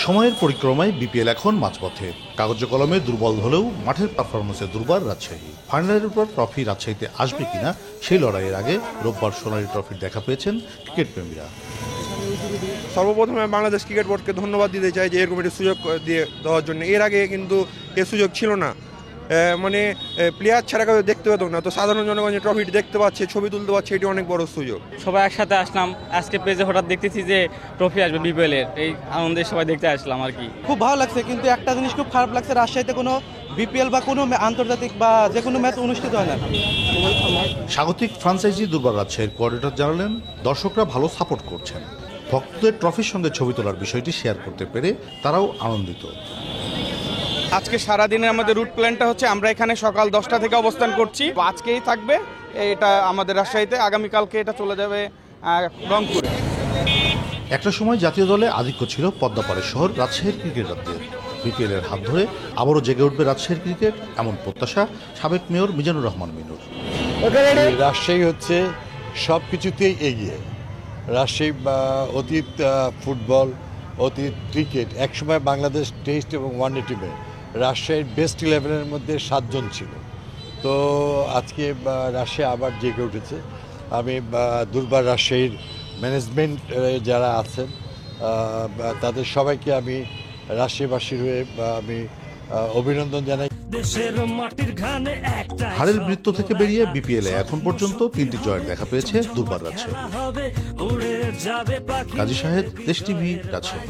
সময়ের পরিক্রমায় বিপিএল এখন মাঝপথে। কাগজে কলমে দুর্বল হলেও মাঠের পারফরমেন্সে দুর্বার রাজশাহী। ফাইনালের পর ট্রফি রাজশাহীতে আসবে কিনা সেই লড়াইয়ের আগে রোববার সোনালী ট্রফির দেখা পেয়েছেন ক্রিকেট প্রেমীরা। সর্বপ্রথমে বাংলাদেশ ক্রিকেট বোর্ডকে ধন্যবাদ দিতে চাই যে এরকম একটি সুযোগ দিয়ে দেওয়ার জন্য। এর আগে কিন্তু এ সুযোগ ছিল না, মানে প্লেয়ার ছাড়া কেউ দেখতে পেত না। তো সাধারণ জনগণ যে ট্রফিটি দেখতে পাচ্ছে, ছবি তুলতে পারছে, এটি অনেক বড় সুযোগ। সবাই একসাথে আসলাম, আজকে পেজে হঠাৎ দেখতেছি যে ট্রফি আসবে বিপিএল এর, এই আনন্দে সবাই দেখতে আসলাম আর কি। খুব ভালো লাগছে, কিন্তু একটা জিনিস খুব খারাপ লাগছে, রাজশাহীতে কোনো বিপিএল বা কোনো আন্তর্জাতিক বা যে কোনো ম্যাচ অনুষ্ঠিত হয় না। স্বাগতিক ফ্রাঞ্চাইজি দুর্বার রাজশাহীর কোঅর্ডিনেটর জানালেন, দর্শকরা ভালো সাপোর্ট করছেন। ভক্তদের ট্রফির সঙ্গে ছবি তোলার বিষয়টি শেয়ার করতে পেরে তারাও আনন্দিত। আজকে সারাদিনের আমাদের রুট প্ল্যানটা হচ্ছে আমরা এখানে সকাল 10টা থেকে অবস্থান করছি। আজকেই থাকবে এটা আমাদের রাজশাহীতে, আগামীকালকে এটা চলে যাবে রংপুরে। একটা সময় জাতীয় দলে আধিক্য ছিল পদ্মাপাড়ের শহর রাজশাহীর ক্রিকেটারদের। বিপিএলের হাত ধরে আবারও জেগে উঠবে রাজশাহীর ক্রিকেট, এমন প্রত্যাশা সাবেক মেয়র মিজানুর রহমান মিনুর। রাজশাহী হচ্ছে সব কিছুতেই এগিয়ে। রাজশাহী অতীত ফুটবল, অতীত ক্রিকেট, একসময় বাংলাদেশ টেস্ট এবং ওয়ানডে টিমে রাজশাহীর বেস্ট 11-এর মধ্যে 7 জন ছিল। তো আজকে রাজশাহী আবার জেগে উঠেছে। আমি দুর্বার রাজশাহীর ম্যানেজমেন্ট যারা আছেন তাদের সবাইকে আমি রাজশাহীবাসীর হয়ে আমি অভিনন্দন জানাই। হারের বৃত্ত থেকে বেরিয়ে বিপিএলে এখন পর্যন্ত 3টি জয়ের দেখা পেয়েছে দুর্বার রাজশাহী। কাজী সাহেদ, দেশ টিভি, রাজশাহী।